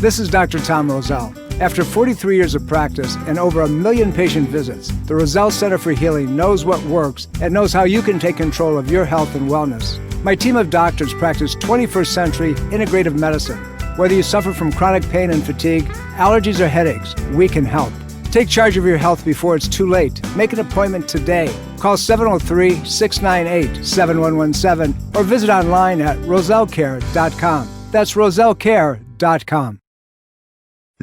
This is Dr. Tom Roselle. After 43 years of practice and over 1 million patient visits, the Roselle Center for Healing knows what works and knows how you can take control of your health and wellness. My team of doctors practice 21st century integrative medicine. Whether you suffer from chronic pain and fatigue, allergies or headaches, we can help. Take charge of your health before it's too late. Make an appointment today. Call 703-698-7117 or visit online at rosellecare.com. That's rosellecare.com.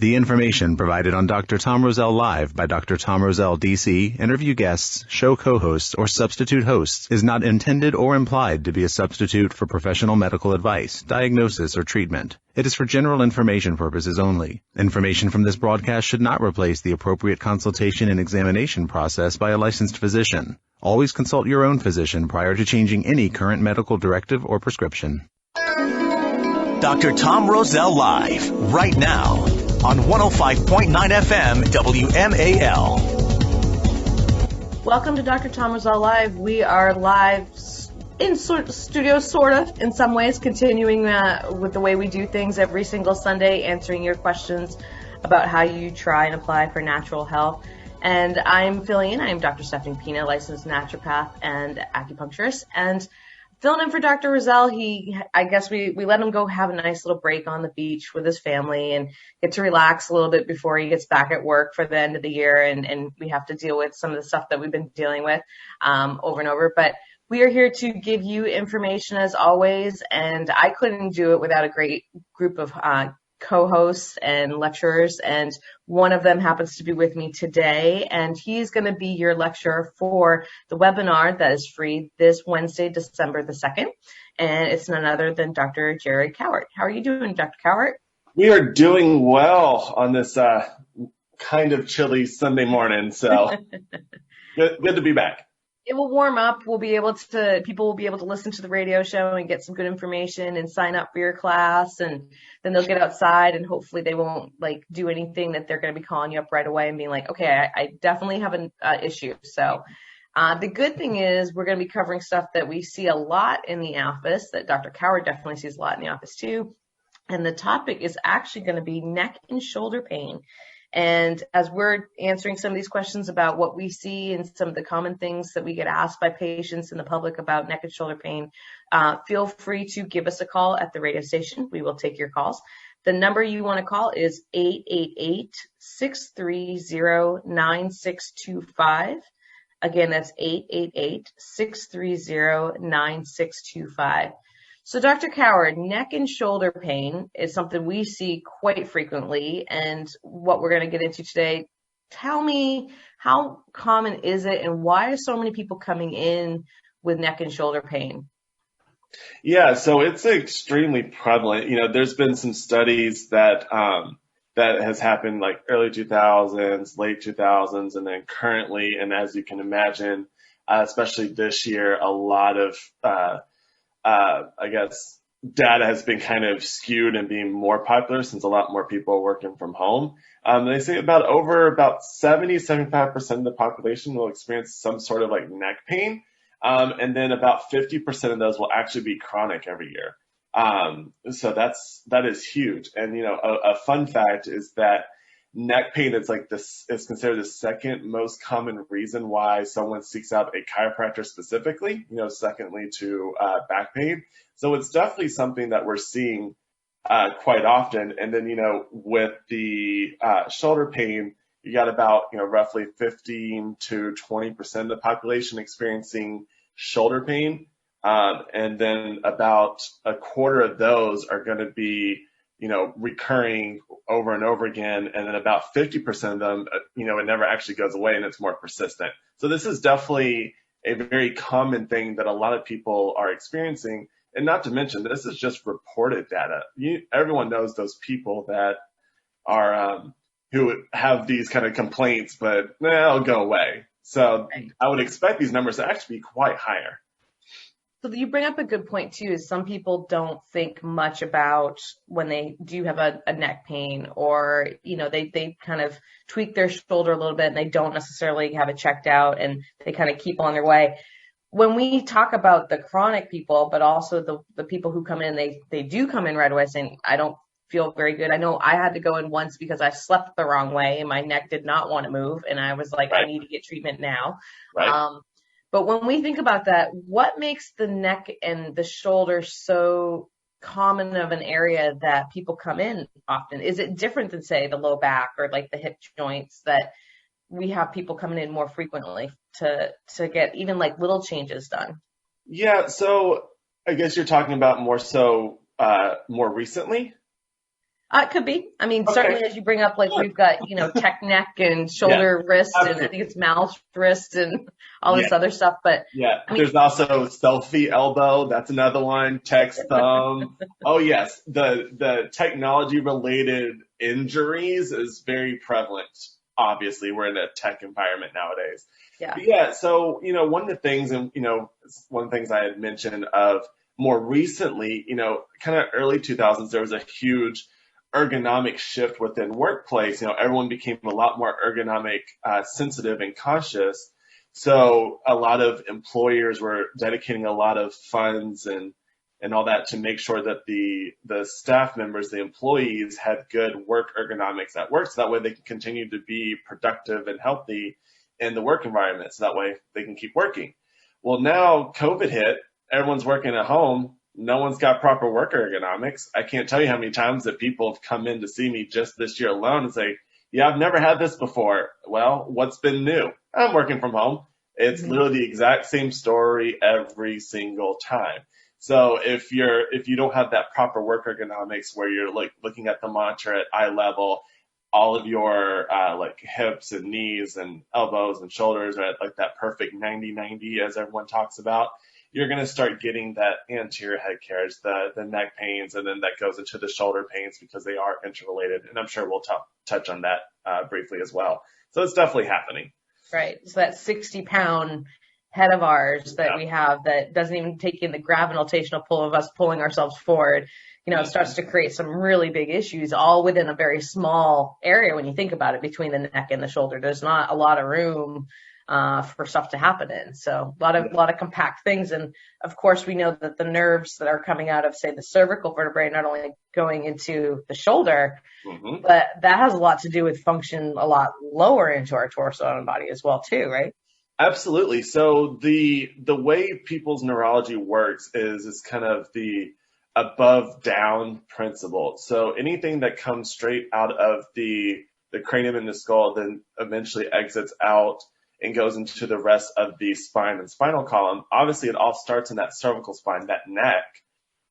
The information provided on Dr. Tom Roselle Live by Dr. Tom Roselle, D.C., interview guests, show co-hosts, or substitute hosts is not intended or implied to be a substitute for professional medical advice, diagnosis, or treatment. It is for general information purposes only. Information from this broadcast should not replace the appropriate consultation and examination process by a licensed physician. Always consult your own physician prior to changing any current medical directive or prescription. Dr. Tom Roselle Live, right now, on 105.9 FM WMAL. Welcome to Dr. Tom Roselle Live. We are live in studio, sort of, in some ways, continuing with the way we do things every single Sunday, answering your questions about how you try and apply for natural health. And I'm filling in. I am Dr. Stephanie Pina, licensed naturopath and acupuncturist, and filling in for Dr. Roselle. I guess we let him go have a nice little break on the beach with his family and get to relax a little bit before he gets back at work for the end of the year. And we have to deal with some of the stuff that we've been dealing with over and over. But we are here to give you information as always. And I couldn't do it without a great group of co-hosts and lecturers, and one of them happens to be with me today, and he's going to be your lecturer for the webinar that is free this Wednesday, December the 2nd, and it's none other than Dr. Jared Cowart. How are you doing, Dr. Cowart? We are doing well on this kind of chilly Sunday morning, so good to be back. It will warm up. People will be able to listen to the radio show and get some good information and sign up for your class, and then they'll get outside and hopefully they won't do anything that they're going to be calling you up right away and being like, okay, I definitely have an issue. So the good thing is we're going to be covering stuff that we see a lot in the office, that Dr. Cowart definitely sees a lot in the office too. And the topic is actually going to be neck and shoulder pain. And as we're answering some of these questions about what we see and some of the common things that we get asked by patients and the public about neck and shoulder pain, feel free to give us a call at the radio station. We will take your calls. The number you want to call is 888-630-9625. Again, that's 888-630-9625. So Dr. Cowart, neck and shoulder pain is something we see quite frequently, and what we're going to get into today. Tell me, how common is it, and why are so many people coming in with neck and shoulder pain? Yeah, so it's extremely prevalent. There's been some studies that has happened like early 2000s, late 2000s, and then currently, and as you can imagine, especially this year, a lot of I guess data has been kind of skewed and being more popular since a lot more people are working from home. They say about 70-75% of the population will experience some sort of neck pain. And then about 50% of those will actually be chronic every year. So that is huge. And, a fun fact is that neck pain is considered the second most common reason why someone seeks out a chiropractor specifically, secondly to back pain. So it's definitely something that we're seeing quite often. And then, with the shoulder pain, you got about, roughly 15 to 20% of the population experiencing shoulder pain. And then about a quarter of those are going to be recurring over and over again. And then about 50% of them, it never actually goes away and it's more persistent. So this is definitely a very common thing that a lot of people are experiencing. And not to mention, this is just reported data. Everyone knows those people that are, who have these kind of complaints, but they'll go away. So I would expect these numbers to actually be quite higher. So you bring up a good point too, is some people don't think much about when they do have a neck pain, or, they kind of tweak their shoulder a little bit and they don't necessarily have it checked out and they kind of keep on their way. When we talk about the chronic people, but also the people who come in, they do come in right away saying, I don't feel very good. I know I had to go in once because I slept the wrong way and my neck did not want to move. And I was like, I need to get treatment now. Right. But when we think about that, what makes the neck and the shoulder so common of an area that people come in often? Is it different than, say, the low back or like the hip joints that we have people coming in more frequently to get even like little changes done? Yeah. So I guess you're talking about more so more recently. It could be. I mean, certainly as you bring up, like we've got, tech neck and shoulder wrist, and I think it's mouth wrist and all this other stuff. But there's also selfie elbow. That's another one. Text thumb. Oh yes, the technology related injuries is very prevalent. Obviously, we're in a tech environment nowadays. Yeah. So one of the things, and one of the things I had mentioned of more recently, kind of early 2000s, there was a huge ergonomic shift within workplace. Everyone became a lot more ergonomic sensitive and conscious. So a lot of employers were dedicating a lot of funds and all that to make sure that the staff members, the employees, had good work ergonomics at work, so that way they can continue to be productive and healthy in the work environment, so that way they can keep working. Well, now COVID hit, everyone's working at home. No one's got proper work ergonomics. I can't tell you how many times that people have come in to see me just this year alone and say, yeah, I've never had this before. Well, what's been new? I'm working from home. It's literally the exact same story every single time. So if you don't have that proper work ergonomics where you're like looking at the monitor at eye level, all of your like hips and knees and elbows and shoulders are at like that perfect 90-90 as everyone talks about, you're going to start getting that anterior head carriage, the neck pains, and then that goes into the shoulder pains because they are interrelated. And I'm sure we'll touch on that briefly as well. So it's definitely happening. Right. So that 60-pound head of ours that we have that doesn't even take in the gravitational pull of us pulling ourselves forward, it starts to create some really big issues all within a very small area when you think about it, between the neck and the shoulder. There's not a lot of room for stuff to happen in. So a lot of compact things. And of course, we know that the nerves that are coming out of, say, the cervical vertebrae, not only going into the shoulder, but that has a lot to do with function a lot lower into our torso and body as well, too, right? Absolutely. So the way people's neurology works is kind of the above down principle. So anything that comes straight out of the cranium and the skull then eventually exits out and goes into the rest of the spine and spinal column. Obviously, it all starts in that cervical spine, that neck,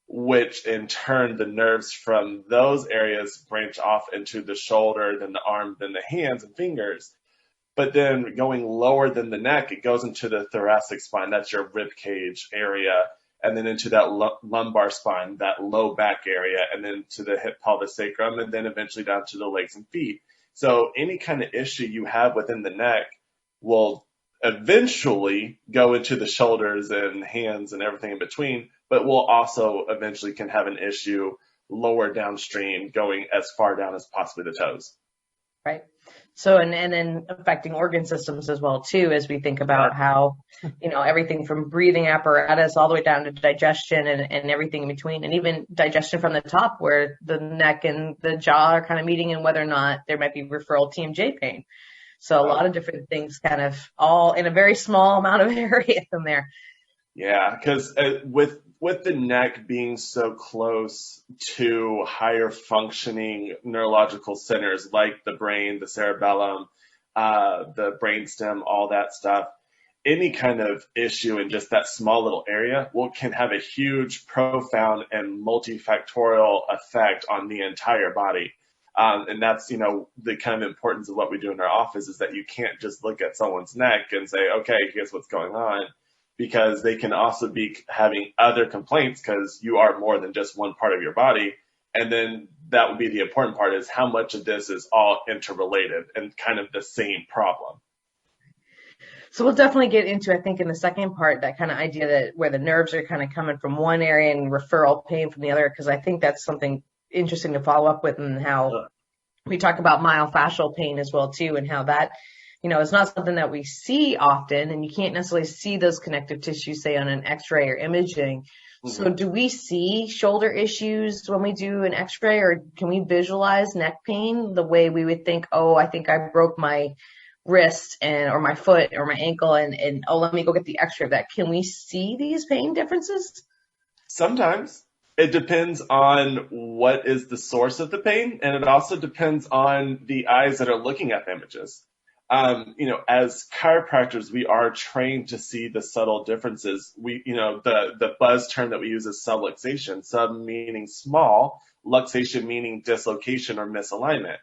which in turn the nerves from those areas branch off into the shoulder, then the arm, then the hands and fingers. But then going lower than the neck, it goes into the thoracic spine. That's your rib cage area. And then into that lumbar spine, that low back area, and then to the hip pelvis sacrum, and then eventually down to the legs and feet. So any kind of issue you have within the neck will eventually go into the shoulders and hands and everything in between, but will also eventually can have an issue lower downstream, going as far down as possibly the toes. Right. So, and then affecting organ systems as well, too, as we think about how, everything from breathing apparatus all the way down to digestion and everything in between, and even digestion from the top where the neck and the jaw are kind of meeting, and whether or not there might be referral TMJ pain. So a lot of different things kind of all in a very small amount of area in there. Yeah, because with the neck being so close to higher functioning neurological centers like the brain, the cerebellum, the brainstem, all that stuff, any kind of issue in just that small little area can have a huge, profound, and multifactorial effect on the entire body. And that's, the kind of importance of what we do in our office is that you can't just look at someone's neck and say, okay, here's what's going on, because they can also be having other complaints because you are more than just one part of your body. And then that would be the important part, is how much of this is all interrelated and kind of the same problem. So we'll definitely get into, I think, in the second part, that kind of idea that where the nerves are kind of coming from one area and referral pain from the other, because I think that's something interesting to follow up with, and how we talk about myofascial pain as well too, and how that, it's not something that we see often, and you can't necessarily see those connective tissues, say, on an x-ray or imaging. So do we see shoulder issues when we do an x-ray, or can we visualize neck pain the way we would think, oh, I think I broke my wrist or my foot or my ankle and oh, let me go get the x-ray of that. Can we see these pain differences? Sometimes. It depends on what is the source of the pain, and it also depends on the eyes that are looking at the images. As chiropractors, we are trained to see the subtle differences. The buzz term that we use is subluxation. Sub meaning small, luxation meaning dislocation or misalignment.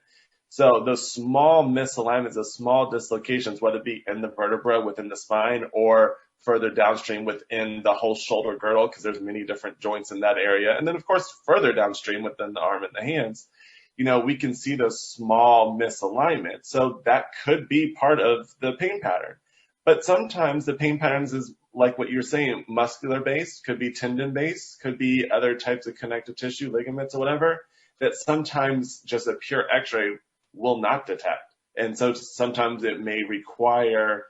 So those small misalignments, those small dislocations, whether it be in the vertebra within the spine or further downstream within the whole shoulder girdle, because there's many different joints in that area. And then, of course, further downstream within the arm and the hands, we can see those small misalignments. So that could be part of the pain pattern. But sometimes the pain patterns is like what you're saying, muscular based, could be tendon based, could be other types of connective tissue, ligaments or whatever, that sometimes just a pure x-ray will not detect. And so sometimes it may require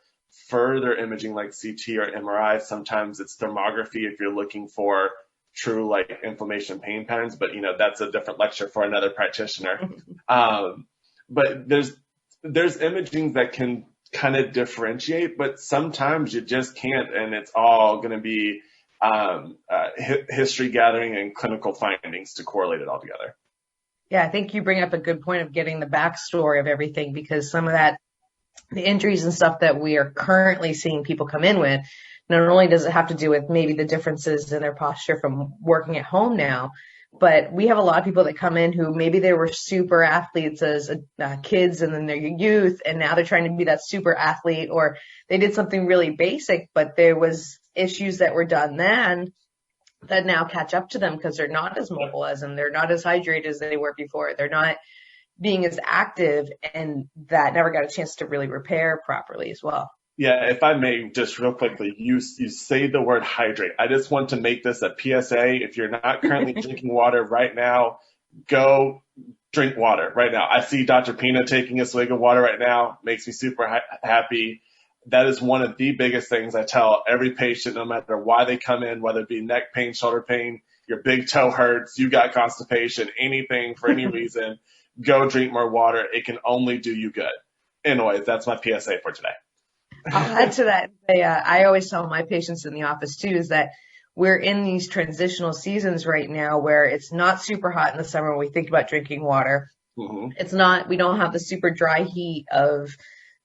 further imaging like CT or MRI. Sometimes it's thermography if you're looking for true like inflammation pain patterns, but that's a different lecture for another practitioner. But there's imaging that can kind of differentiate, but sometimes you just can't, and it's all going to be history gathering and clinical findings to correlate it all together. Yeah, I think you bring up a good point of getting the backstory of everything, because some of that, the injuries and stuff that we are currently seeing people come in with, not only does it have to do with maybe the differences in their posture from working at home now, but we have a lot of people that come in who maybe they were super athletes as kids and then they're youth, and now they're trying to be that super athlete, or they did something really basic, but there was issues that were done then that now catch up to them because they're not as mobile as them, they're not as hydrated as they were before, they're not being as active, and that never got a chance to really repair properly as well. Yeah, if I may, just real quickly, you say the word hydrate. I just want to make this a PSA. If you're not currently drinking water right now, go drink water right now. I see Dr. Pina taking a swig of water right now. Makes me super happy. That is one of the biggest things I tell every patient, no matter why they come in, whether it be neck pain, shoulder pain, your big toe hurts, you got constipation, anything for any reason, go drink more water. It can only do you good. Anyways, that's my PSA for today. I'll add to that. I always tell my patients in the office too, is that we're in these transitional seasons right now where it's not super hot in the summer when we think about drinking water. Mm-hmm. It's not, we don't have the super dry heat of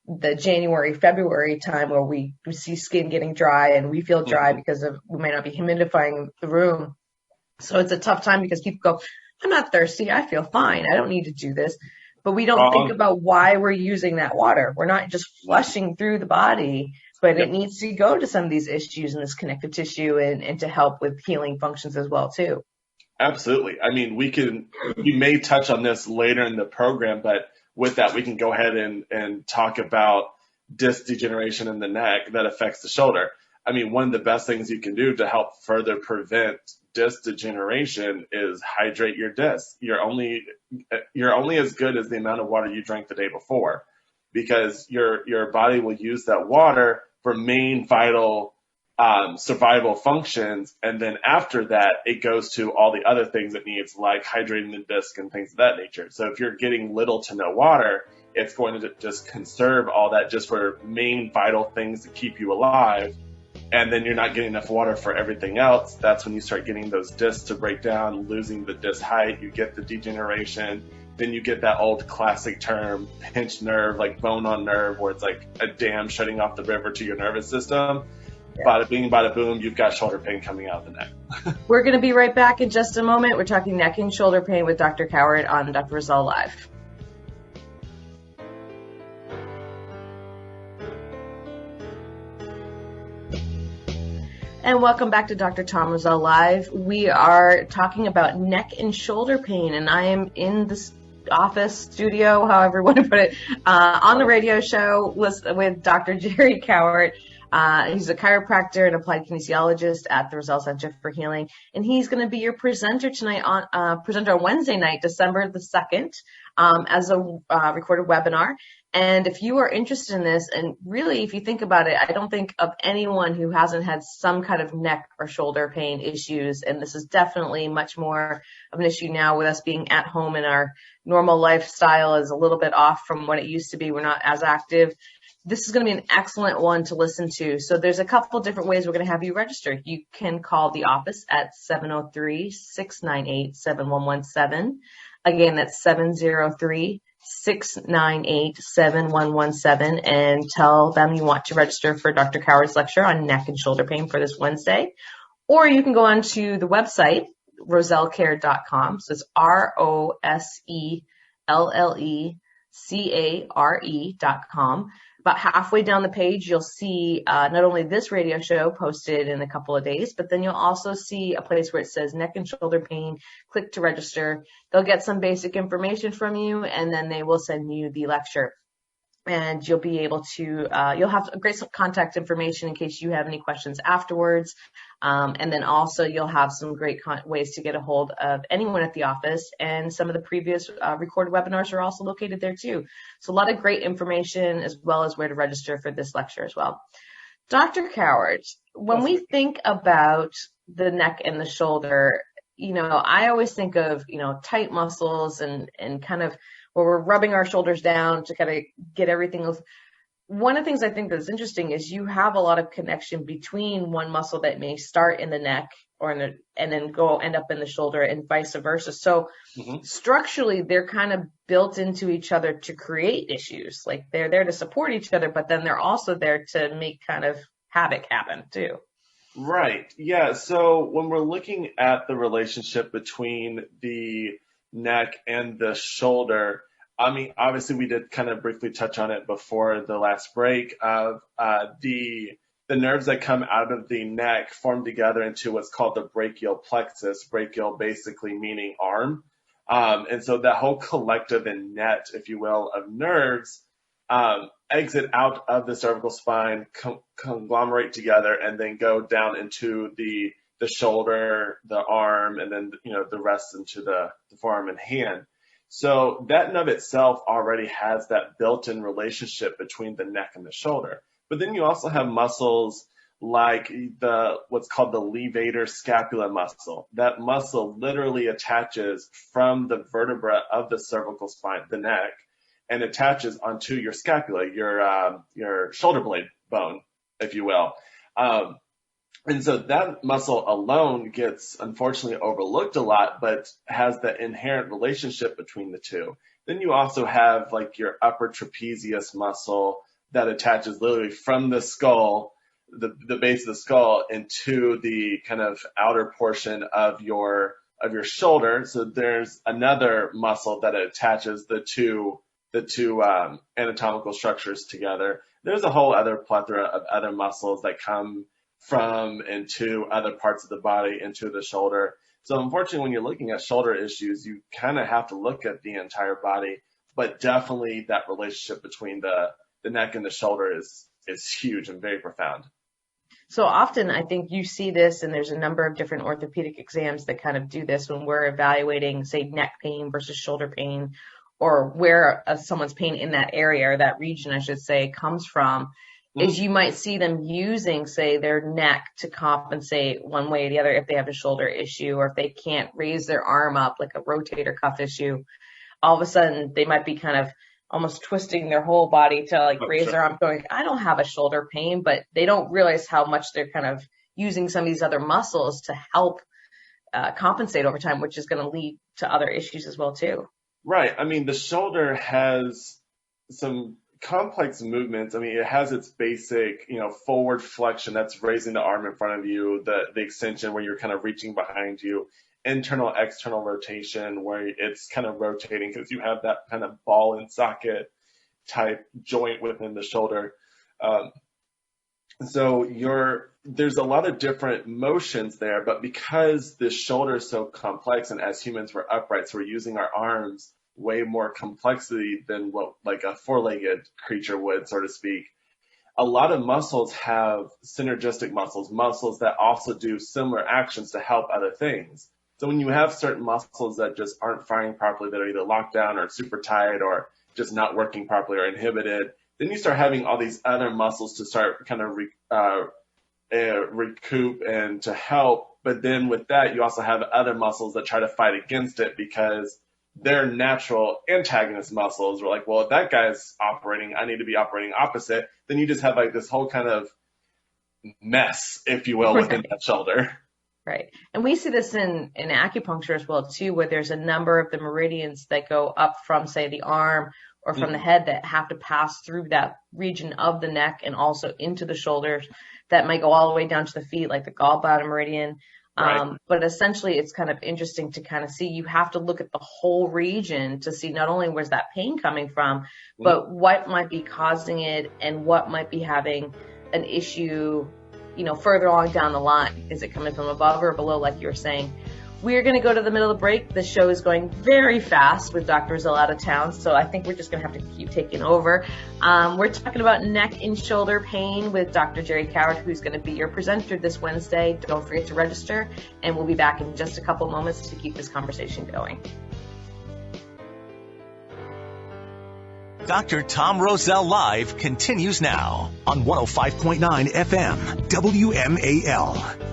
the January, February time where we see skin getting dry and we feel dry because we might not be humidifying the room. So it's a tough time because people go, I'm not thirsty. I feel fine. I don't need to do this. But we don't think about why we're using that water. We're not just flushing through the body, but it needs to go to some of these issues in this connective tissue and to help with healing functions as well, too. Absolutely. I mean, we may touch on this later in the program, but with that, we can go ahead and talk about disc degeneration in the neck that affects the shoulder. I mean, one of the best things you can do to help further prevent disc degeneration is hydrate your disc. You're only as good as the amount of water you drank the day before, because your body will use that water for main vital survival functions, and then after that it goes to all the other things it needs, like hydrating the disc and things of that nature. So if you're getting little to no water, it's going to just conserve all that just for main vital things to keep you alive. And then you're not getting enough water for everything else. That's when you start getting those discs to break down, losing the disc height. You get the degeneration. Then you get that old classic term, pinched nerve, like bone on nerve, where it's like a dam shutting off the river to your nervous system. Yeah. Bada bing, bada boom, you've got shoulder pain coming out of the neck. We're going to be right back in just a moment. We're talking neck and shoulder pain with Dr. Cowart on Dr. Roselle Live. And welcome back to Dr. Tom Roselle Live. We are talking about neck and shoulder pain, and I am in this office, studio, however you want to put it, on the radio show with Dr. Jerry Cowart. He's a chiropractor and applied kinesiologist at the Roselle Center for Healing, and he's going to be your presenter tonight on Wednesday night, December the 2nd, as a recorded webinar. And if you are interested in this, and really, if you think about it, I don't think of anyone who hasn't had some kind of neck or shoulder pain issues. And this is definitely much more of an issue now with us being at home, and our normal lifestyle is a little bit off from what it used to be. We're not as active. This is going to be an excellent one to listen to. So there's a couple different ways we're going to have you register. You can call the office at 703-698-7117. Again, that's 703-698-7117, and tell them you want to register for Dr. Cowart's lecture on neck and shoulder pain for this Wednesday. Or you can go on to the website, rosellecare.com. So it's ROSELLECARE.com. About halfway down the page, you'll see not only this radio show posted in a couple of days, but then you'll also see a place where it says neck and shoulder pain. Click to register. They'll get some basic information from you, and then they will send you the lecture. And you'll be able to, you'll have great contact information in case you have any questions afterwards. And then also you'll have some great ways to get a hold of anyone at the office. And some of the previous recorded webinars are also located there too. So a lot of great information, as well as where to register for this lecture as well. Dr. Cowart, when we think about the neck and the shoulder, I always think of, tight muscles and kind of where we're rubbing our shoulders down to kind of get everything else. One of the things I think that's interesting is you have a lot of connection between one muscle that may start in the neck and then end up in the shoulder, and vice versa. So structurally, they're kind of built into each other to create issues. Like they're there to support each other, but then they're also there to make kind of havoc happen too. Right. Yeah. So when we're looking at the relationship between the neck and the shoulder, I mean, obviously we did kind of briefly touch on it before the last break of the nerves that come out of the neck form together into what's called the brachial plexus, brachial basically meaning arm. And so that whole collective and net, if you will, of nerves exit out of the cervical spine, conglomerate together, and then go down into the shoulder, the arm, and then, the rest into the forearm and hand. So that in of itself already has that built-in relationship between the neck and the shoulder. But then you also have muscles like what's called the levator scapula muscle. That muscle literally attaches from the vertebra of the cervical spine, the neck, and attaches onto your scapula, your shoulder blade bone, if you will. And so that muscle alone gets unfortunately overlooked a lot, but has the inherent relationship between the two. Then you also have like your upper trapezius muscle that attaches literally from the skull, the base of the skull, into the kind of outer portion of your shoulder. So there's another muscle that attaches the two anatomical structures together. There's a whole other plethora of other muscles that come from into other parts of the body, into the shoulder. So unfortunately, when you're looking at shoulder issues, you kind of have to look at the entire body, but definitely that relationship between the neck and the shoulder is huge and very profound. So often I think you see this, and there's a number of different orthopedic exams that kind of do this when we're evaluating, say, neck pain versus shoulder pain, or where someone's pain in that area, or that region, I should say, comes from. Is you might see them using, say, their neck to compensate one way or the other if they have a shoulder issue, or if they can't raise their arm up, like a rotator cuff issue. All of a sudden, they might be kind of almost twisting their whole body to raise their arm, going, I don't have a shoulder pain, but they don't realize how much they're kind of using some of these other muscles to help compensate over time, which is going to lead to other issues as well, too. Right. I mean, the shoulder has some complex movements. I mean, it has its basic, forward flexion, that's raising the arm in front of you, the extension where you're kind of reaching behind you, internal, external rotation where it's kind of rotating because you have that kind of ball and socket type joint within the shoulder. So there's a lot of different motions there, but because the shoulder is so complex, and as humans we're upright, so we're using our arms way more complexity than what like a four-legged creature would, so to speak. a lot of muscles have synergistic muscles, muscles that also do similar actions to help other things. So when you have certain muscles that just aren't firing properly, that are either locked down or super tight or just not working properly or inhibited, then you start having all these other muscles to start kind of recoup and to help. But then with that, you also have other muscles that try to fight against it because they're natural antagonist muscles. We're like, well, if that guy's operating, I need to be operating opposite. Then you just have like this whole kind of mess, if you will, within that shoulder. Right. And we see this in acupuncture as well, too, where there's a number of the meridians that go up from, say, the arm or from the head that have to pass through that region of the neck and also into the shoulders that might go all the way down to the feet, like the gallbladder meridian. Right. But essentially, it's kind of interesting to kind of see, you have to look at the whole region to see not only where's that pain coming from, but what might be causing it and what might be having an issue, you know, further along down the line. Is it coming from above or below, like you were saying? We're going to go to the middle of the break. The show is going very fast with Dr. Roselle out of town, so I think we're just going to have to keep taking over. We're talking about neck and shoulder pain with Dr. Jerry Cowart, who's going to be your presenter this Wednesday. Don't forget to register, and we'll be back in just a couple moments to keep this conversation going. Dr. Tom Roselle Live continues now on 105.9 FM, WMAL.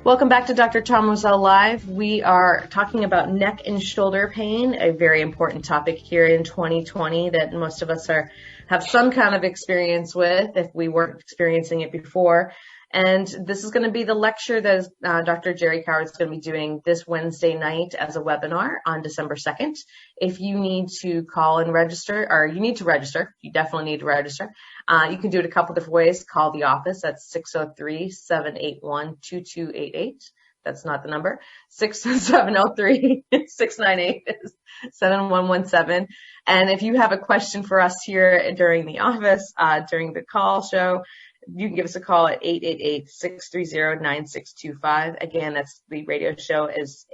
Welcome back to Dr. Tom Roselle Live. We are talking about neck and shoulder pain, a very important topic here in 2020 that most of us have some kind of experience with if we weren't experiencing it before. And this is going to be the lecture that Dr. Jerry Cowart is going to be doing this Wednesday night as a webinar on December 2nd. If you need to call and register, or you need to register, you definitely need to register. You can do it a couple different ways. Call the office at 603-781-2288. That's not the number. 703-698-7117. And if you have a question for us here during the office, during the call show, you can give us a call at 888-630-9625. Again, that's the radio show is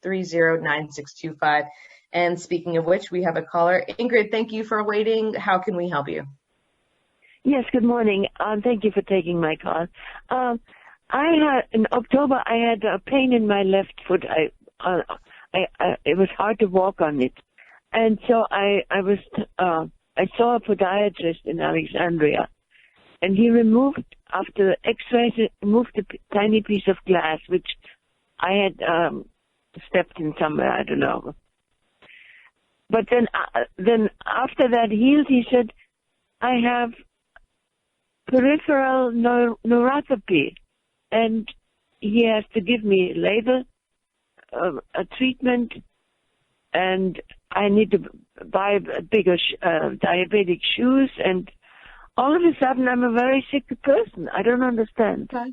888-630-9625. And speaking of which, we have a caller. Ingrid, thank you for waiting. How can we help you? Yes, good morning. Thank you for taking my call. In October, I had a pain in my left foot. It was hard to walk on it. And so I saw a podiatrist in Alexandria. And he removed, after the x-rays, he removed a tiny piece of glass, which I had stepped in somewhere, I don't know. But then after that healed, he said, I have peripheral neuropathy. And he has to give me later a treatment, and I need to buy bigger diabetic shoes, and all of a sudden, I'm a very sick person. I don't understand. Okay.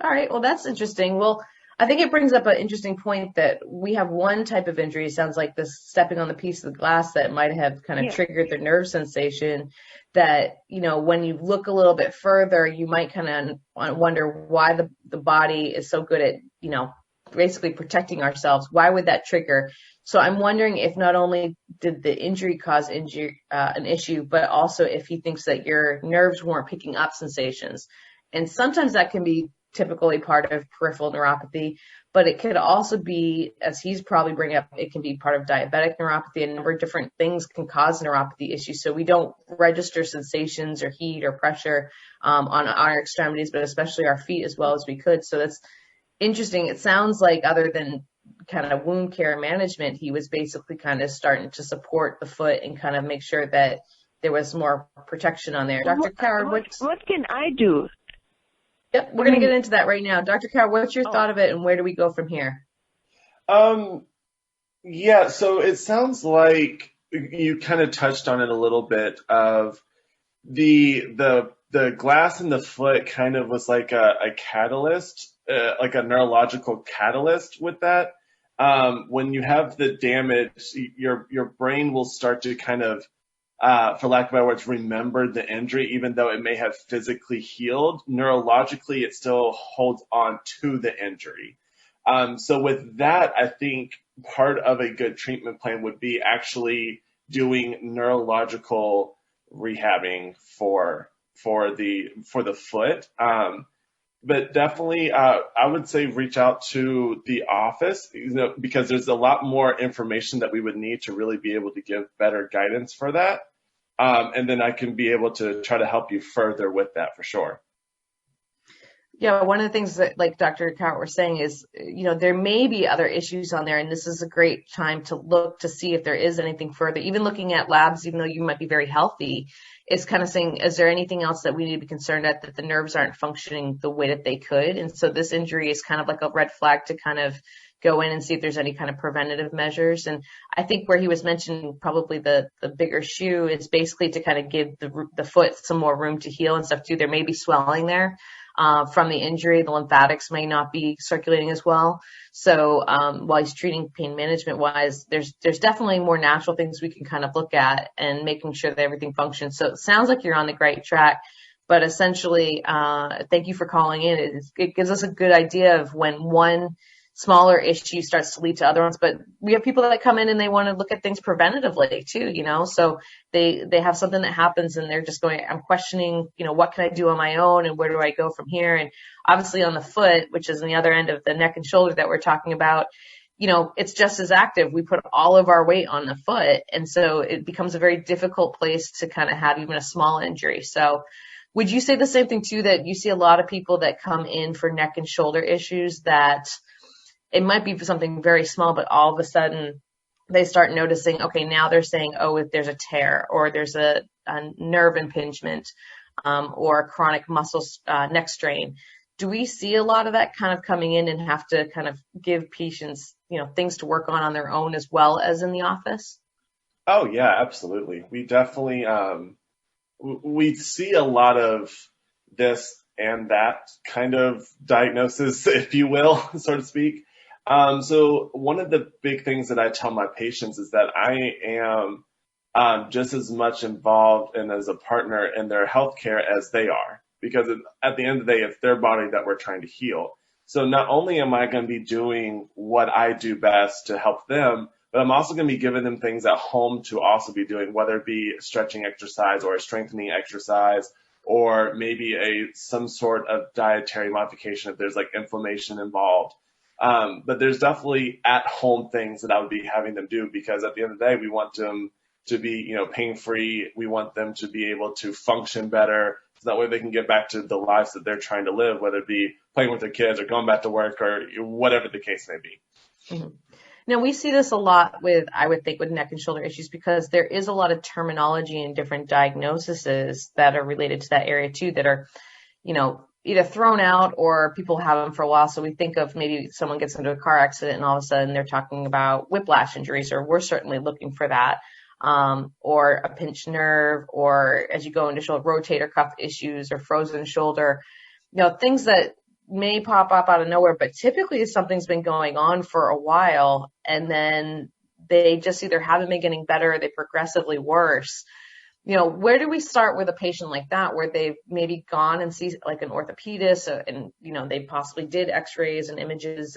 All right. Well, that's interesting. Well, I think it brings up an interesting point that we have one type of injury. It sounds like this stepping on the piece of the glass that might have kind of triggered the nerve sensation that, you know, when you look a little bit further, you might kind of wonder why the body is so good at, you know, basically protecting ourselves. Why would that trigger? So I'm wondering if not only did the injury cause an issue, but also if he thinks that your nerves weren't picking up sensations. And sometimes that can be typically part of peripheral neuropathy, but it could also be, as he's probably bringing up, it can be part of diabetic neuropathy. A number of different things can cause neuropathy issues. So we don't register sensations or heat or pressure on our extremities, but especially our feet as well as we could. So that's interesting. It sounds like other than kind of wound care management, he was basically kind of starting to support the foot and kind of make sure that there was more protection on there. Dr. Cowart, what can I do? Yep, we're going to get into that right now. Dr. Cowart, what's your thought of it, and where do we go from here? Yeah, so it sounds like you kind of touched on it a little bit of the glass in the foot kind of was like a catalyst, like a neurological catalyst with that. When you have the damage, your brain will start to kind of, for lack of better words, remember the injury, even though it may have physically healed. Neurologically, it still holds on to the injury. So with that, I think part of a good treatment plan would be actually doing neurological rehabbing for the foot. But definitely, I would say reach out to the office, because there's a lot more information that we would need to really be able to give better guidance for that. And then I can be able to try to help you further with that for sure. Yeah, one of the things that, like Dr. Cowart was saying, is, there may be other issues on there, and this is a great time to look to see if there is anything further. Even looking at labs, even though you might be very healthy, is kind of saying, is there anything else that we need to be concerned at, that the nerves aren't functioning the way that they could? And so this injury is kind of like a red flag to kind of go in and see if there's any kind of preventative measures. And I think where he was mentioning probably the bigger shoe is basically to kind of give the foot some more room to heal and stuff too. There may be swelling there. From the injury, the lymphatics may not be circulating as well. So while he's treating pain management wise, there's definitely more natural things we can kind of look at and making sure that everything functions. So it sounds like you're on the great track, but essentially, thank you for calling in. It gives us a good idea of when one smaller issue starts to lead to other ones. But we have people that come in and they want to look at things preventatively too, so they have something that happens and they're just going, I'm questioning, what can I do on my own and where do I go from here? And obviously on the foot, which is on the other end of the neck and shoulder that we're talking about, it's just as active. We put all of our weight on the foot. And so it becomes a very difficult place to kind of have even a small injury. So would you say the same thing too, that you see a lot of people that come in for neck and shoulder issues that it might be something very small, but all of a sudden they start noticing, okay, now they're saying, oh, if there's a tear or there's a nerve impingement or a chronic muscle neck strain. Do we see a lot of that kind of coming in and have to kind of give patients, things to work on their own as well as in the office? Oh, yeah, absolutely. We definitely, we see a lot of this and that kind of diagnosis, if you will, so to speak. So one of the big things that I tell my patients is that I am just as much involved and as a partner in their healthcare as they are, because at the end of the day, it's their body that we're trying to heal. So not only am I going to be doing what I do best to help them, but I'm also going to be giving them things at home to also be doing, whether it be a stretching exercise or a strengthening exercise, or maybe some sort of dietary modification if there's like inflammation involved. But there's definitely at-home things that I would be having them do, because at the end of the day, we want them to be, pain-free. We want them to be able to function better, so that way they can get back to the lives that they're trying to live, whether it be playing with their kids or going back to work or whatever the case may be. Mm-hmm. Now, we see this a lot I would think, with neck and shoulder issues, because there is a lot of terminology and different diagnoses that are related to that area too, that are, either thrown out or people have them for a while. So we think of maybe someone gets into a car accident and all of a sudden they're talking about whiplash injuries, or we're certainly looking for that, or a pinched nerve, or as you go into shoulder rotator cuff issues or frozen shoulder, things that may pop up out of nowhere, but typically something's been going on for a while and then they just either haven't been getting better or they progressively worse. Where do we start with a patient like that, where they've maybe gone and see like an orthopedist and, they possibly did x-rays and images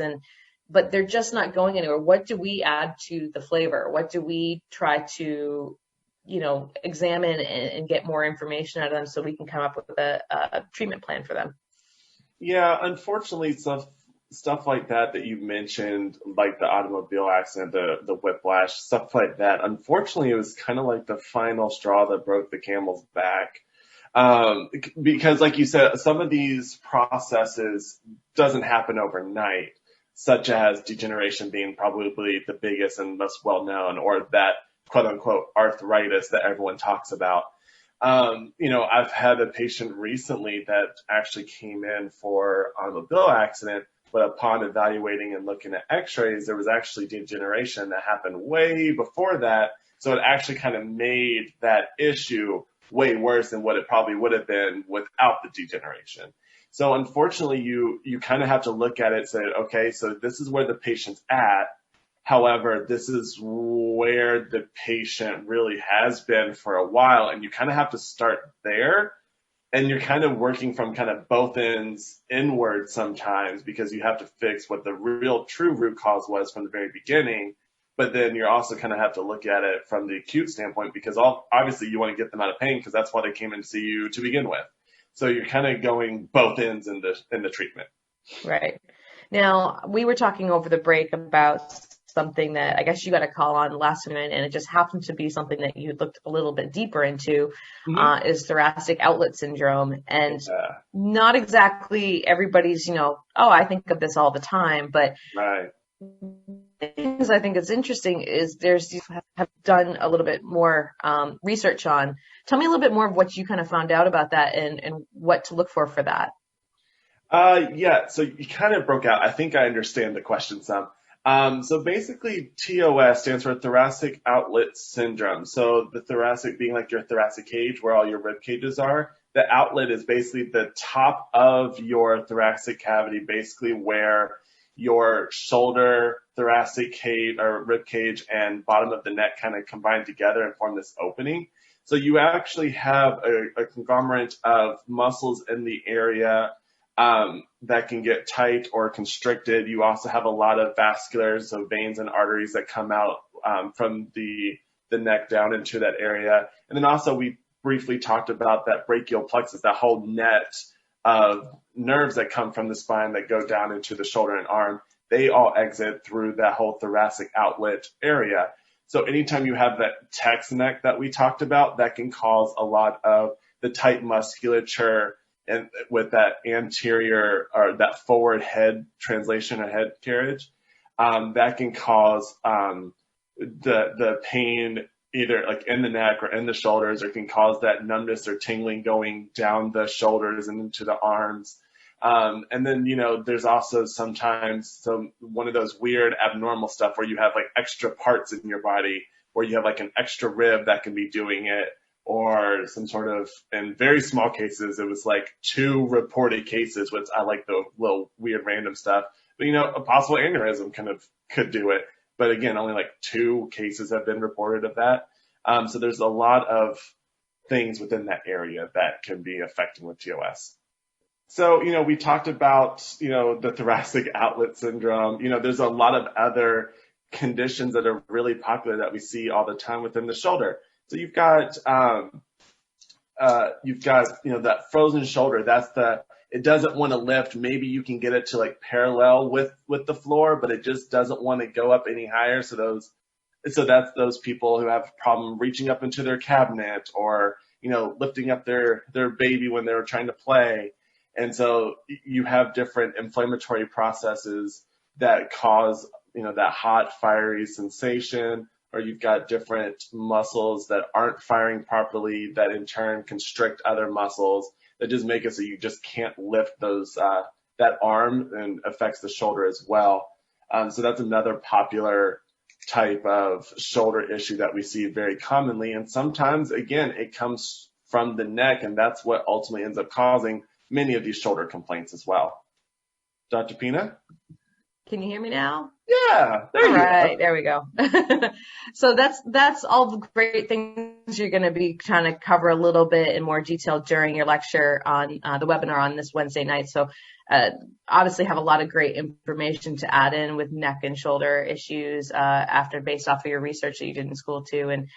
but they're just not going anywhere? What do we add to the flavor? What do we try to, examine and get more information out of them so we can come up with a treatment plan for them? Yeah, unfortunately, stuff like that you mentioned, like the automobile accident, the whiplash, stuff like that, unfortunately, it was kind of like the final straw that broke the camel's back. Because like you said, some of these processes doesn't happen overnight, such as degeneration being probably the biggest and most well-known, or that quote-unquote arthritis that everyone talks about. I've had a patient recently that actually came in for automobile accident, but upon evaluating and looking at x-rays, there was actually degeneration that happened way before that. So it actually kind of made that issue way worse than what it probably would have been without the degeneration. So unfortunately, you kind of have to look at it and say, okay, so this is where the patient's at. However, this is where the patient really has been for a while, and you kind of have to start there. And you're kind of working from kind of both ends inward sometimes, because you have to fix what the real true root cause was from the very beginning. But then you also kind of have to look at it from the acute standpoint, because obviously you want to get them out of pain, because that's why they came in to see you to begin with. So you're kind of going both ends in the treatment. Right. Now, we were talking over the break about something that I guess you got a call on last minute, and it just happened to be something that you looked a little bit deeper into, is thoracic outlet syndrome. And not exactly everybody's, I think of this all the time, but right. Things I think is interesting is have done a little bit more research on. Tell me a little bit more of what you kind of found out about that and what to look for that. Yeah, so you kind of broke out. I think I understand the question some. So basically, TOS stands for Thoracic Outlet Syndrome. So the thoracic being like your thoracic cage where all your rib cages are. The outlet is basically the top of your thoracic cavity, basically where your shoulder, thoracic cage or rib cage, and bottom of the neck kind of combine together and form this opening. So you actually have a conglomerate of muscles in the area that can get tight or constricted. You also have a lot of vascular, so veins and arteries that come out from the neck down into that area. And then also we briefly talked about that brachial plexus, that whole net of nerves that come from the spine that go down into the shoulder and arm. They all exit through that whole thoracic outlet area. So anytime you have that text neck that we talked about, that can cause a lot of the tight musculature and with that anterior or that forward head translation or head carriage, that can cause the pain either like in the neck or in the shoulders, or can cause that numbness or tingling going down the shoulders and into the arms. And then, there's also sometimes one of those weird abnormal stuff where you have like extra parts in your body, where you have like an extra rib that can be doing it, or some sort of, in very small cases, it was like 2 reported cases, which I like the little weird random stuff. But, a possible aneurysm could do it. But again, only like 2 cases have been reported of that. So there's a lot of things within that area that can be affecting with TOS. So, we talked about, the thoracic outlet syndrome. There's a lot of other conditions that are really popular that we see all the time within the shoulder. So you've got that frozen shoulder. It doesn't want to lift. Maybe you can get it to like parallel with the floor, but it just doesn't want to go up any higher. So that's those people who have a problem reaching up into their cabinet, or, lifting up their baby when they were trying to play. And so you have different inflammatory processes that cause, that hot, fiery sensation, or you've got different muscles that aren't firing properly that in turn constrict other muscles that just make it so you just can't lift that arm, and affects the shoulder as well. So that's another popular type of shoulder issue that we see very commonly. And sometimes, again, it comes from the neck, and that's what ultimately ends up causing many of these shoulder complaints as well. Dr. Pina? Can you hear me now? Yeah, there you go. There we go. So that's all the great things you're going to be trying to cover a little bit in more detail during your lecture on the webinar on this Wednesday night. So obviously have a lot of great information to add in with neck and shoulder issues based off of your research that you did in school too. And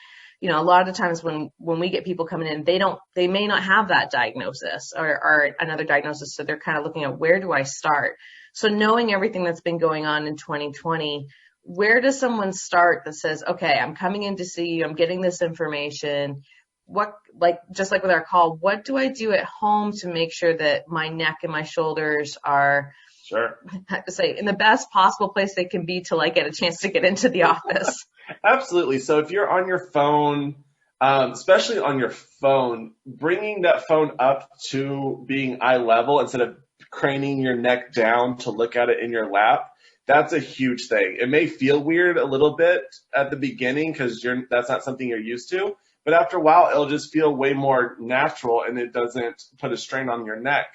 a lot of the times when we get people coming in, they may not have that diagnosis or another diagnosis. So they're kind of looking at, where do I start? So knowing everything that's been going on in 2020, where does someone start that says, okay, I'm coming in to see you, I'm getting this information. Just like with our call, what do I do at home to make sure that my neck and my shoulders are, sure, I have to say, in the best possible place they can be till I get a chance to get into the office? Absolutely. So if you're on your phone, especially on your phone, bringing that phone up to being eye level instead of craning your neck down to look at it in your lap, that's a huge thing. It may feel weird a little bit at the beginning because that's not something you're used to, but after a while, it'll just feel way more natural and it doesn't put a strain on your neck.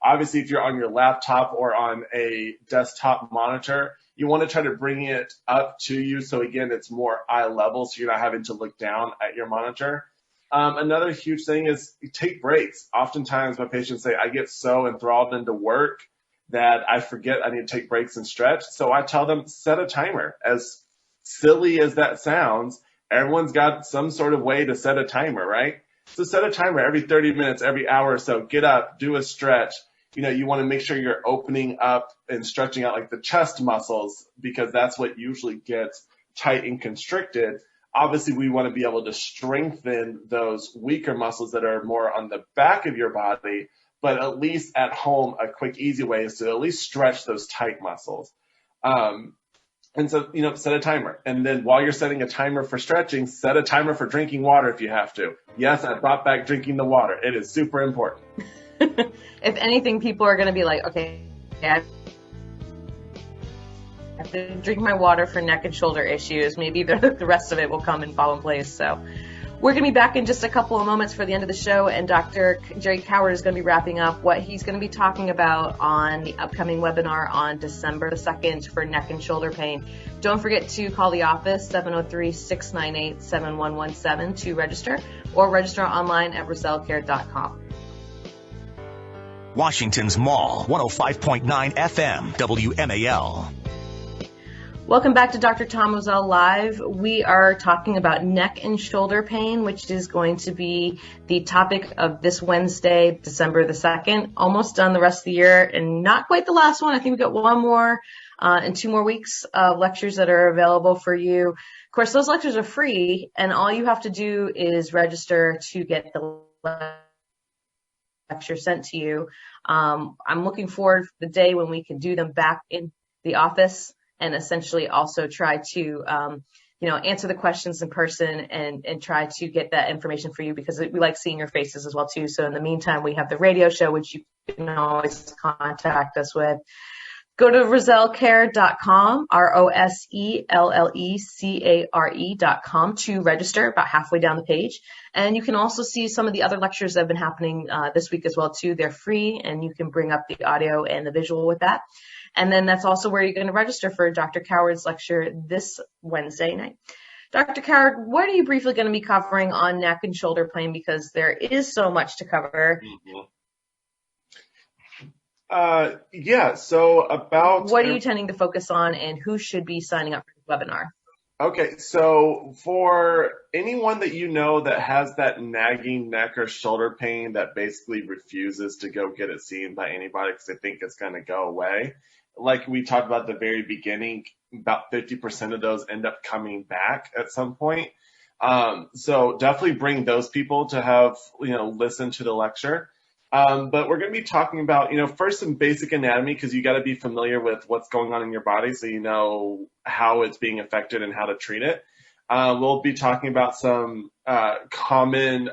Obviously, if you're on your laptop or on a desktop monitor, you want to try to bring it up to you. So again, it's more eye level, so you're not having to look down at your monitor. Another huge thing is take breaks. Oftentimes my patients say, I get so enthralled into work that I forget I need to take breaks and stretch. So I tell them, set a timer as silly as that sounds, everyone's got some sort of way to set a timer, right? So set a timer every 30 minutes, every hour or so. Get up, do a stretch. You want to make sure you're opening up and stretching out like the chest muscles, because that's what usually gets tight and constricted. Obviously, we want to be able to strengthen those weaker muscles that are more on the back of your body, but at least at home, a quick, easy way is to at least stretch those tight muscles. And so, set a timer. And then while you're setting a timer for stretching, set a timer for drinking water if you have to. Yes, I brought back drinking the water. It is super important. If anything, people are going to be like, okay, I have to drink my water for neck and shoulder issues. Maybe the rest of it will come and fall in place. So we're going to be back in just a couple of moments for the end of the show, and Dr. Jerry Cowart is going to be wrapping up what he's going to be talking about on the upcoming webinar on December the 2nd for neck and shoulder pain. Don't forget to call the office, 703-698-7117 to register, or register online at rosellecare.com. Washington's Mall, 105.9 FM, WMAL. Welcome back to Dr. Tom Roselle Live. We are talking about neck and shoulder pain, which is going to be the topic of this Wednesday, December the 2nd. Almost done the rest of the year, and not quite the last one. I think we've got one more and 2 more weeks of lectures that are available for you. Of course, those lectures are free, and all you have to do is register to get the lecture sent to you. I'm looking forward to the day when we can do them back in the office and essentially also try to, answer the questions in person and try to get that information for you, because we like seeing your faces as well too. So in the meantime, we have the radio show, which you can always contact us with. Go to rosellecare.com, rosellecare.com to register, about halfway down the page. And you can also see some of the other lectures that have been happening this week as well too. They're free, and you can bring up the audio and the visual with that. And then that's also where you're going to register for Dr. Cowart's lecture this Wednesday night. Dr. Cowart, what are you briefly going to be covering on neck and shoulder pain? Because there is so much to cover. So about... What are you tending to focus on, and who should be signing up for the webinar? Okay, so for anyone that you know that has that nagging neck or shoulder pain that basically refuses to go get it seen by anybody because they think it's going to go away, like we talked about at the very beginning, about 50% of those end up coming back at some point. So definitely bring those people to have, listen to the lecture. But we're going to be talking about, first some basic anatomy, because you got to be familiar with what's going on in your body so you know how it's being affected and how to treat it. We'll be talking about some common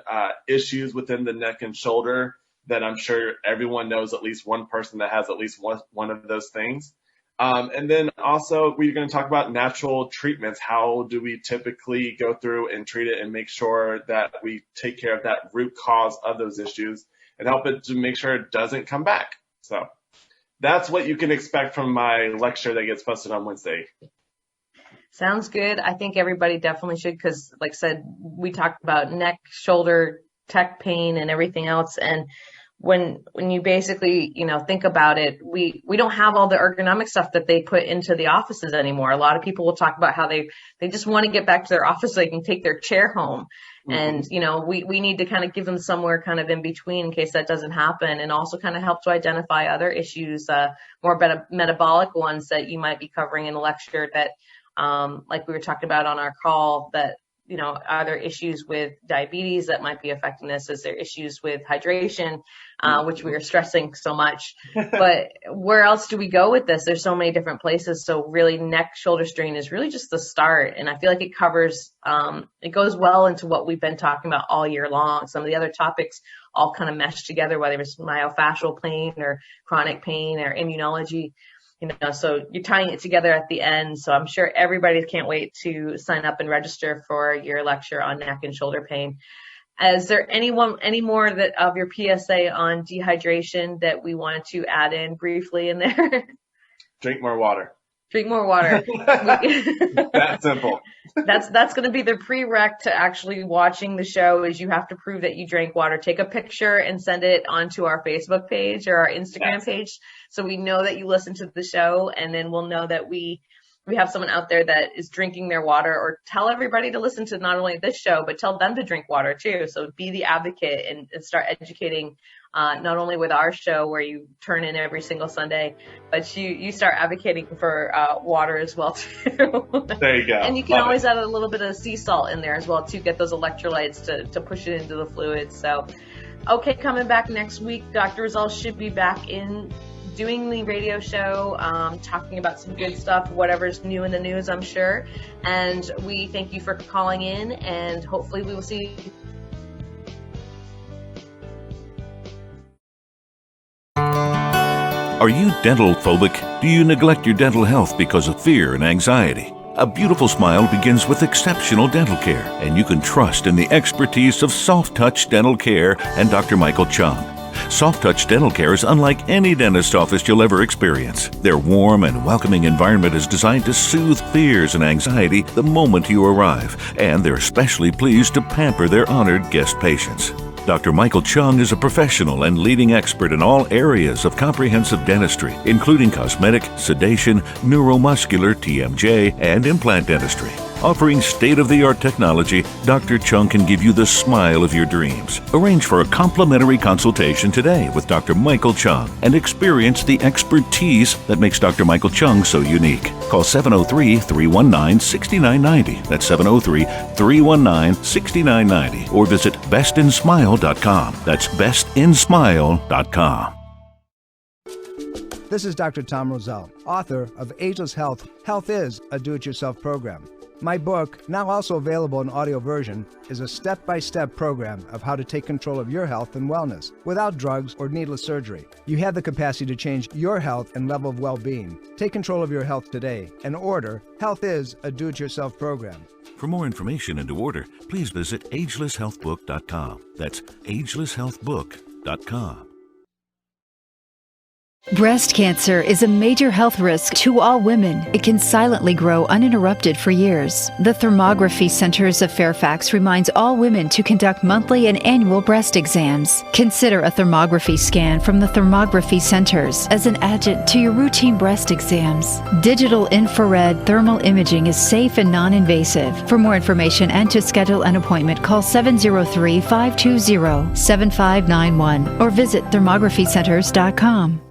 issues within the neck and shoulder that I'm sure everyone knows at least one person that has at least one of those things. And then also we're going to talk about natural treatments. How do we typically go through and treat it and make sure that we take care of that root cause of those issues and help it to make sure it doesn't come back. So that's what you can expect from my lecture that gets posted on Wednesday. Sounds good. I think everybody definitely should, because like I said, we talked about neck, shoulder, tech pain and everything else. And when you basically, think about it, we don't have all the ergonomic stuff that they put into the offices anymore. A lot of people will talk about how they just want to get back to their office so they can take their chair home. And, we need to kind of give them somewhere kind of in between in case that doesn't happen, and also kind of help to identify other issues, more metabolic ones that you might be covering in a lecture that, like we were talking about on our call, that, are there issues with diabetes that might be affecting this? Is there issues with hydration, which we are stressing so much? But where else do we go with this? There's so many different places. So really neck, shoulder strain is really just the start. And I feel like it covers, it goes well into what we've been talking about all year long. Some of the other topics all kind of mesh together, whether it's myofascial pain or chronic pain or immunology. So you're tying it together at the end. So I'm sure everybody can't wait to sign up and register for your lecture on neck and shoulder pain. Is there any more of your PSA on dehydration that we wanted to add in briefly in there? Drink more water. Drink more water. That simple. That's going to be the prereq to actually watching the show, is you have to prove that you drank water. Take a picture and send it onto our Facebook page or our Instagram page, so we know that you listened to the show, and then we'll know that we we have someone out there that is drinking their water, or tell everybody to listen to not only this show, but tell them to drink water too. So be the advocate and start educating, not only with our show where you turn in every single Sunday, but you start advocating for water as well too. There you go. And you can always add a little bit of sea salt in there as well to get those electrolytes to push it into the fluids. So, okay, coming back next week, Dr. Roselle should be back in doing the radio show, talking about some good stuff, whatever's new in the news, I'm sure. And we thank you for calling in, and hopefully we will see you. Are you dental phobic? Do you neglect your dental health because of fear and anxiety? A beautiful smile begins with exceptional dental care, and you can trust in the expertise of Soft Touch Dental Care and Dr. Michael Chung. Soft Touch Dental Care is unlike any dentist office you'll ever experience. Their warm and welcoming environment is designed to soothe fears and anxiety the moment you arrive, and they're especially pleased to pamper their honored guest patients. Dr. Michael Chung is a professional and leading expert in all areas of comprehensive dentistry, including cosmetic, sedation, neuromuscular, TMJ, and implant dentistry. Offering state-of-the-art technology, Dr. Chung can give you the smile of your dreams. Arrange for a complimentary consultation today with Dr. Michael Chung and experience the expertise that makes Dr. Michael Chung so unique. Call 703-319-6990. That's 703-319-6990. Or visit bestinsmile.com. That's bestinsmile.com. This is Dr. Tom Roselle, author of Ageless Health. Health is a do-it-yourself program. My book, now also available in audio version, is a step-by-step program of how to take control of your health and wellness without drugs or needless surgery. You have the capacity to change your health and level of well-being. Take control of your health today and order Health is a do-it-yourself program. For more information and to order, please visit agelesshealthbook.com. That's agelesshealthbook.com. Breast cancer is a major health risk to all women. It can silently grow uninterrupted for years. The Thermography Centers of Fairfax reminds all women to conduct monthly and annual breast exams. Consider a thermography scan from the Thermography Centers as an adjunct to your routine breast exams. Digital infrared thermal imaging is safe and non-invasive. For more information and to schedule an appointment, call 703-520-7591 or visit thermographycenters.com.